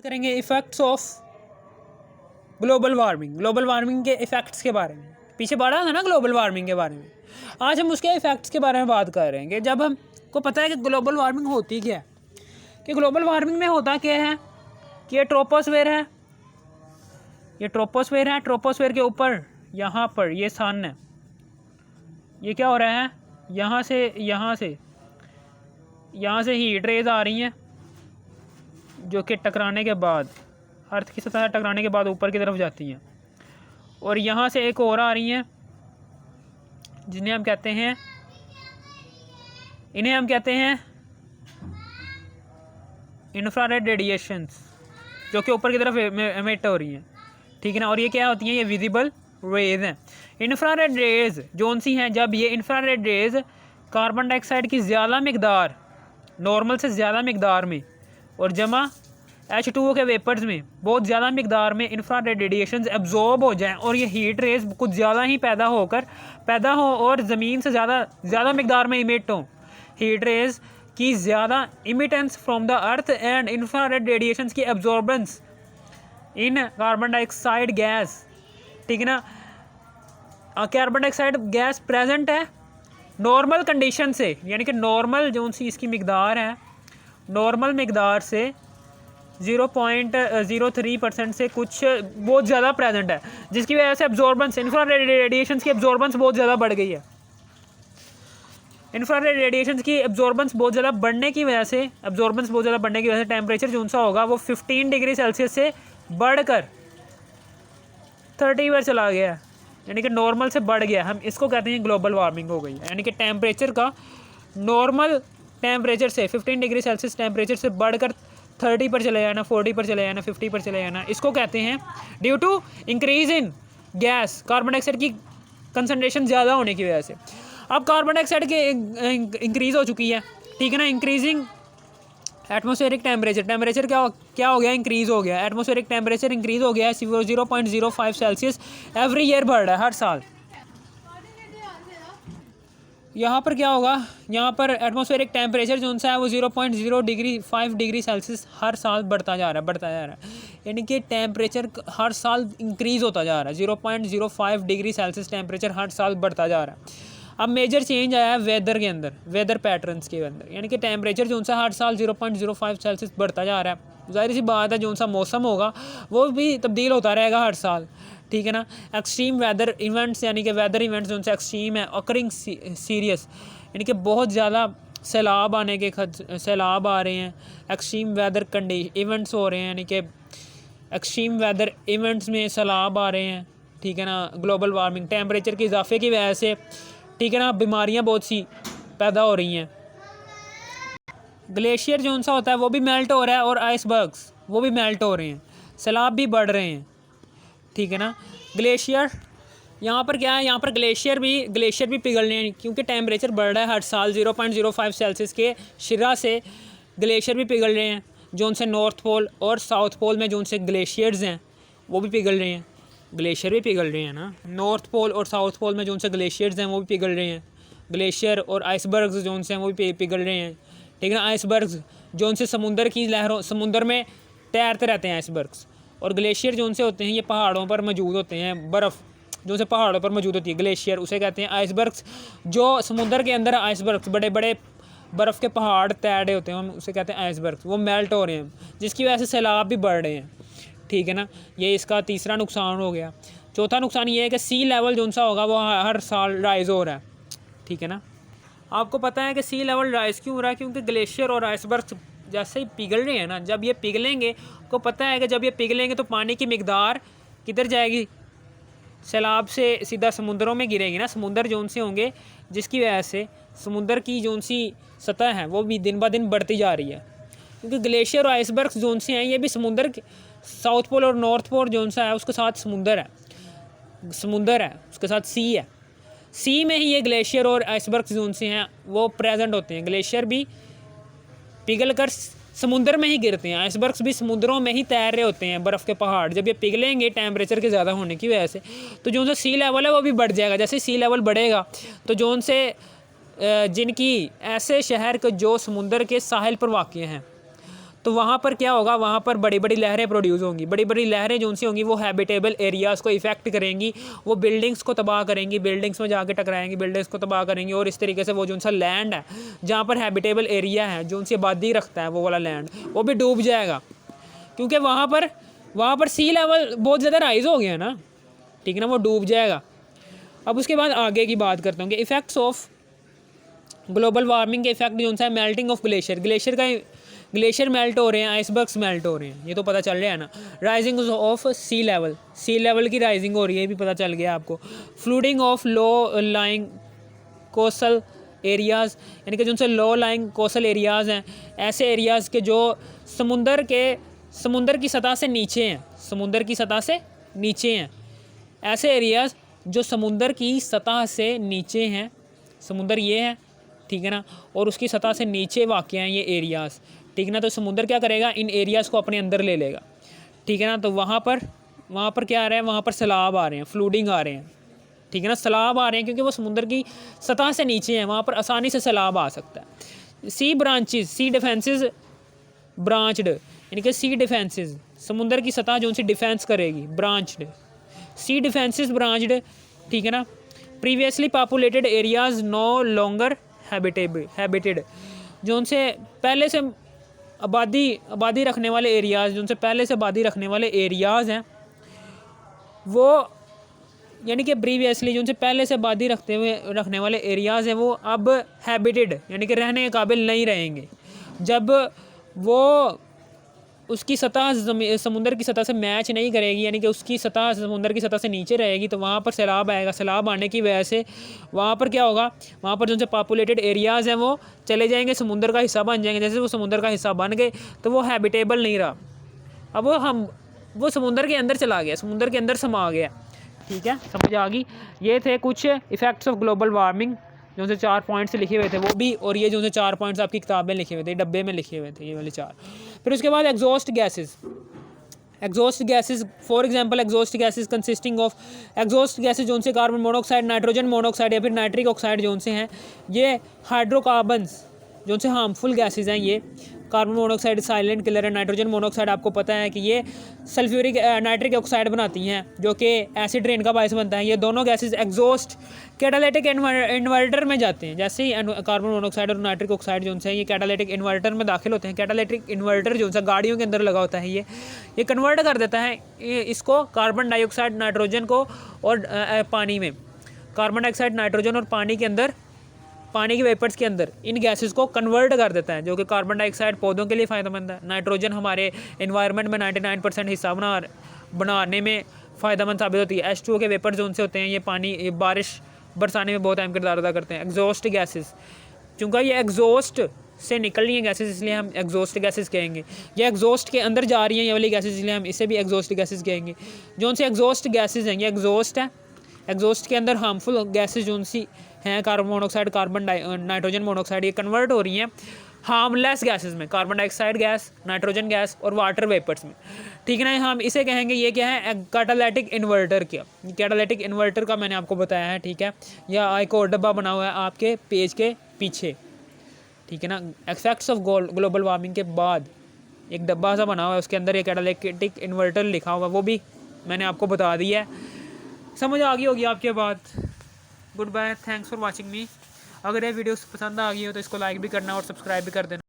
करेंगे effects of global warming के effects के बारे में। पीछे पढ़ा था ना ग्लोबल वार्मिंग के बारे में। आज हम उसके इफ़ेक्ट्स के बारे में बात कर रहे हैं कि जब हमको पता है कि ग्लोबल वार्मिंग होती क्या है, कि ग्लोबल वार्मिंग में होता क्या है कि ये ट्रोपोस्फेयर है, ट्रोपोस्फेयर के ऊपर यहाँ पर ये सन है, ये क्या हो रहा है, यहाँ से हीट रेज आ रही हैं जो कि टकराने के बाद अर्थ की सतह टकराने के बाद ऊपर की तरफ जाती हैं, और यहाँ से एक और आ रही हैं जिन्हें हम कहते हैं इंफ्रारेड रेडिएशंस, जो कि ऊपर की तरफ एमिट हो रही हैं, ठीक है ना। और ये क्या होती हैं, ये विजिबल रेज हैं। इंफ्रारेड रेज जोन सी हैं, जब ये इंफ्रारेड रेज कार्बन डाइऑक्साइड की ज़्यादा मकदार, नॉर्मल से ज़्यादा मकदार में और जमा H2O के वेपर्स में बहुत ज़्यादा मकदार में इंफ्रारेड रेडिएशंस एब्जॉर्ब हो जाएं और ये हीट रेज कुछ ज़्यादा ही पैदा हो और ज़मीन से ज़्यादा मकदार में इमिट हों, हीट रेज की ज़्यादा immittance from the earth and infrared radiations की एब्जॉर्बेंस इन कार्बन डाइऑक्साइड गैस, ठीक है ना। कार्बन डाइऑक्साइड गैस प्रेजेंट है नॉर्मल कंडीशन से, यानी कि नॉर्मल जो सी इसकी मकदार है, नॉर्मल मकदार से 0.03% से कुछ बहुत ज़्यादा प्रेजेंट है, जिसकी वजह से एब्जॉर्बेंस, इंफ्रारेड रेडिएशंस की एब्जॉर्बेंस बहुत ज़्यादा बढ़ गई है। इंफ्रारेड रेडिएशंस की एब्जॉर्बेंस बहुत ज़्यादा बढ़ने की वजह से टेम्परेचर जो सा होगा वो 15 डिग्री सेल्सियस से बढ़कर 30 पर चला गया है, यानी कि नॉर्मल से बढ़ गया। हम इसको कहते हैं ग्लोबल वार्मिंग हो गई है, यानी कि टेम्परेचर का नॉर्मल टेम्परेचर से 15 डिग्री सेल्सियस टेम्परेचर से बढ़कर 30 पर चले जाना, 40 पर चले जाना, 50 पर चले जाना, इसको कहते हैं due to increase in gas, carbon dioxide की कंसनट्रेशन ज़्यादा होने की वजह से। अब कार्बन डाइऑक्साइड के इंक्रीज़ हो चुकी है, ठीक है ना। इंक्रीजिंग एटमॉस्फेरिक टेम्परेचर क्या हो गया, इंक्रीज़ हो गया। एटमॉस्फेरिक टेम्परेचर इंक्रीज़ हो गया है 0.05 सेल्सियस एवरी ईयर बढ़ रहा है हर साल। यहाँ पर क्या होगा, यहाँ पर एटमॉस्फेरिक टेम्परेचर जो सा है वो 0.05 डिग्री सेल्सियस हर साल बढ़ता जा रहा है, यानी कि टेम्परेचर हर साल इंक्रीज़ होता जा रहा है। 0.05 डिग्री सेल्सियस टेम्परेचर हर साल बढ़ता जा रहा है। अब मेजर चेंज आया है वेदर के अंदर, वेदर पैटर्न्स के अंदर, यानी कि टेम्परेचर जो सा हर साल 0.05 सेल्सियस बढ़ता जा रहा है। ज़ाहिर सी बात है जो सा मौसम होगा वो भी तब्दील होता रहेगा हर साल, ठीक है ना। एक्सट्रीम वेदर इवेंट्स, यानी कि वेदर इवेंट्स जो से एक्सट्रीम है, ऑकरिंग सीरियस, यानी कि बहुत ज़्यादा सैलाब आ रहे हैं, एक्सट्रीम वेदर इवेंट्स हो रहे हैं, यानी कि एक्सट्रीम वेदर इवेंट्स में सैलाब आ रहे हैं, ठीक है ना। ग्लोबल वार्मिंग, टेम्परेचर के इजाफे की वजह से, ठीक है ना, बीमारियां बहुत सी पैदा हो रही हैं। ग्लेशियर जो सा होता है वो भी मेल्ट हो रहा है और आइसबर्ग्स वो भी मेल्ट हो रहे हैं, सैलाब भी बढ़ रहे हैं, ठीक है ना। ग्लेशियर यहाँ पर क्या है, यहाँ पर ग्लेशियर भी पिघल रहे हैं क्योंकि टेम्परेचर बढ़ रहा है हर साल। 0.05 सेल्सियस के शिरा से ग्लेशियर भी पिघल रहे हैं, जो उनसे नॉर्थ पोल और साउथ पोल में जो उनसे ग्लेशियर्स हैं वो भी पिघल रहे हैं। ग्लेशियर भी पिघल रहे हैं ना, नॉर्थ पोल और साउथ पोल में जो उनसे ग्लेशियर्स हैं वो भी पिघल रहे हैं। ग्लेशियर और आइसबर्ग्स जो उनसे हैं वो भी पिघल रहे हैं, ठीक है ना। आइसबर्ग्स जो उनसे समुंदर की लहरों, समुंदर में तैरते रहते हैं आइसबर्ग्स, और ग्लेशियर जो उनसे होते हैं ये पहाड़ों पर मौजूद होते हैं, बर्फ़ जो उनसे पहाड़ों पर मौजूद होती है, ग्लेशियर उसे कहते हैं। आइसबर्ग्स जो समुंदर के अंदर आइसबर्ग्स, बड़े बड़े बर्फ़ के पहाड़ तैरे होते हैं, हम उसे कहते हैं आइसबर्ग्स, वो मेल्ट हो रहे हैं, जिसकी वजह से सैलाब भी बढ़ रहे हैं, ठीक है ना। ये इसका तीसरा नुकसान हो गया। चौथा नुकसान ये है कि सी लेवल जो सा होगा वो हर साल राइज़ हो रहा है, ठीक है ना। आपको पता है कि सी लेवल राइज़ क्यों हो रहा है, क्योंकि ग्लेशियर और आइसबर्ग्स जैसे ही पिघल रहे हैं ना, जब ये पिघलेंगे, को पता है कि जब ये पिघलेंगे तो पानी की मकदार किधर जाएगी, सैलाब से सीधा समुंदरों में गिरेगी ना। समुंदर जो से होंगे, जिसकी वजह से समुंदर की जो सी सतह है वो भी दिन ब दिन बढ़ती जा रही है, क्योंकि ग्लेशियर और आइसबर्ग्स जो से हैं ये भी समुंदर, साउथ पोल और नॉर्थ पोल जो सा है उसके साथ समुंदर है, उसके साथ सी है। सी में ही ये ग्लेशियर और आइसबर्ग्स जो से हैं वो प्रेजेंट होते हैं। ग्लेशियर भी पिघल कर समुंदर में ही गिरते हैं, आइसबर्ग्स भी समुद्रों में ही तैर रहे होते हैं, बर्फ़ के पहाड़। जब ये पिघलेंगे टेम्परेचर के ज़्यादा होने की वजह से, तो जो सी लेवल है वो भी बढ़ जाएगा। जैसे सी लेवल बढ़ेगा तो जो से जिनकी ऐसे शहर के जो समुंदर के साहिल पर वाक़ हैं, तो वहाँ पर क्या होगा, वहाँ पर बड़ी बड़ी लहरें प्रोड्यूस होंगी। बड़ी बड़ी लहरें जो सी होंगी वो हैबिटेबल एरियाज़ को इफेक्ट करेंगी, वो बिल्डिंग्स को तबाह करेंगी, बिल्डिंग्स में जाके टकराएंगी, बिल्डिंग्स को तबाह करेंगी। और इस तरीके से वो जो सा लैंड है जहाँ पर हैबिटेबल एरिया है, जो उनसे आबादी रखता है वो वाला लैंड, वो भी डूब जाएगा, क्योंकि वहाँ पर सी लेवल बहुत ज़्यादा राइज हो गया ना, ठीक है ना, वो डूब जाएगा। अब उसके बाद आगे की बात करता हूँ कि इफ़ेक्ट्स ऑफ ग्लोबल वार्मिंग के इफेक्ट जो है मेल्टिंग ऑफ ग्लेशियर मेल्ट हो रहे हैं, आइसबर्ग्स मेल्ट हो रहे हैं, ये तो पता चल रहा है ना। राइजिंग ऑफ सी लेवल की राइजिंग हो रही है, ये भी पता चल गया आपको। Flooding of low lying coastal areas, यानी कि जो उनसे लो लाइंग कोस्टल एरियाज़ हैं, ऐसे एरियाज़ के जो समुंदर की सतह से नीचे हैं, ऐसे एरियाज़ जो समुंदर की सतह से नीचे हैं, समुंदर ये है, ठीक है ना, और उसकी सतह से नीचे वाक़ हैं ये एरियाज़, ठीक है ना। तो समुंदर क्या करेगा, इन एरियाज़ को अपने अंदर ले लेगा, ठीक है ना। तो वहाँ पर क्या आ रहा है, वहाँ पर सैलाब आ रहे हैं, फ्लूडिंग आ रहे हैं, ठीक है ना, सैलाब आ रहे हैं, क्योंकि वो समुंदर की सतह से नीचे हैं, वहाँ पर आसानी से सैलाब आ सकता है। सी डिफेंसेस ब्रांचड, यानी कि सी डिफेंसेस समुंदर की सतह जो उनसे डिफेंस करेगी, ब्रांचड, सी डिफेंसेस ब्रांचड, ठीक है ना। Previously populated areas no longer habited, जो उनसे पहले से आबादी रखने वाले एरियाज़, जो उनसे पहले से आबादी रखने वाले एरियाज़ हैं, वो यानी कि प्रीवियसली जो उनसे पहले से आबादी रखने वाले एरियाज़ हैं, वो अब हैबिटेड यानी कि रहने के काबिल नहीं रहेंगे। जब वो उसकी सतह समुंदर की सतह से मैच नहीं करेगी, यानी कि उसकी सतह समुंदर की सतह से नीचे रहेगी, तो वहाँ पर सैलाब आएगा। सैलाब आने की वजह से वहाँ पर क्या होगा, वहाँ पर जो से पॉपुलेटेड एरियाज़ हैं वो चले जाएंगे, समुंदर का हिस्सा बन जाएंगे। जैसे वो समुंदर का हिस्सा बन गए तो वो हैबिटेबल नहीं रहा, अब वो समुंदर के अंदर चला गया, समुंदर के अंदर समा गया, ठीक है, समझ आ गई। ये थे कुछ इफ़ेक्ट्स ऑफ ग्लोबल वार्मिंग, जो से 4 पॉइंट्स लिखे हुए थे वो भी, और ये जो से 4 पॉइंट्स आपकी किताब में लिखे हुए थे, डब्बे में लिखे हुए थे, ये वाले 4। फिर उसके बाद exhaust gases, for example exhaust gases consisting of exhaust gases जो से कार्बन मोनोऑक्साइड, नाइट्रोजन मोनोऑक्साइड या फिर नाइट्रिक ऑक्साइड जो से हैं, ये हाइड्रोकार्बन्स जो से हार्मफुल गैसेस हैं। ये कार्बन मोनोऑक्साइड साइलेंट किलर है, नाइट्रोजन मोनोऑक्साइड आपको पता है कि ये सल्फ्यूरिक नाइट्रिक ऑक्साइड बनाती हैं, जो कि एसिड रेन का बायस बनता है। ये दोनों गैसेस एग्जॉस्ट कैटालिटिक इन्वर्टर में जाते हैं। जैसे ही कार्बन मोनोऑक्साइड और नाइट्रिक ऑक्साइड जो है ये कैटालिटिक इन्वर्टर में दाखिल होते हैं। कैटालिटिक इन्वर्टर जो है गाड़ियों के अंदर लगा होता है, ये कन्वर्ट कर देता है इसको कार्बन डाइऑक्साइड नाइट्रोजन को, और पानी में कार्बन डाइऑक्साइड नाइट्रोजन और पानी के अंदर, पानी के वेपर्स के अंदर इन गैसेस को कन्वर्ट कर देता है, जो कि कार्बन डाइऑक्साइड पौधों के लिए फ़ायदेमंद है। नाइट्रोजन हमारे एनवायरनमेंट में 99% हिस्सा बनाने में फ़ायदेमंद साबित होती है। H2O के वेपर जो उनसे होते हैं, ये बारिश बरसाने में बहुत अहम किरदार अदा करते हैं। एग्जॉस्ट गैसेस, चूँकि ये एग्जॉस्ट से निकल रही हैं गैसेस, इसलिए हम एग्जॉस्ट गैसेस कहेंगे। ये एग्जॉस्ट के अंदर जा रही हैं ये वाली गैसेस, इसलिए हम इसे भी एग्जॉस्ट गैसेस कहेंगे। जो उनसे एग्जॉस्ट गैसेस हैं, ये एग्जॉस्ट है। एग्जॉस्ट के अंदर हार्मफुल गैसेस जो उनसी हैं, कार्बन मोनोऑक्साइड, नाइट्रोजन मोनोऑक्साइड, ये कन्वर्ट हो रही हैं हार्मलेस गैसेस में, carbon dioxide gas, nitrogen gas और वाटर वेपर्स में, ठीक है ना। हम इसे कहेंगे, ये क्या है, कैटालिटिक इन्वर्टर। कैटालिटिक इन्वर्टर का मैंने आपको बताया है, ठीक है। यह एक और डब्बा बना हुआ है आपके पेज के पीछे, ठीक है ना। इफेक्ट्स ऑफ ग्लोबल वार्मिंग के बाद एक डब्बा सा बना हुआ है, उसके अंदर ये कैटालिटिक इन्वर्टर लिखा हुआ है, वो भी मैंने आपको बता दिया है। समझ आ गई होगी आपके बात। Good bye, thanks for watching me. अगर ये वीडियोस पसंद आ गई हो तो इसको लाइक भी करना और सब्सक्राइब भी कर देना।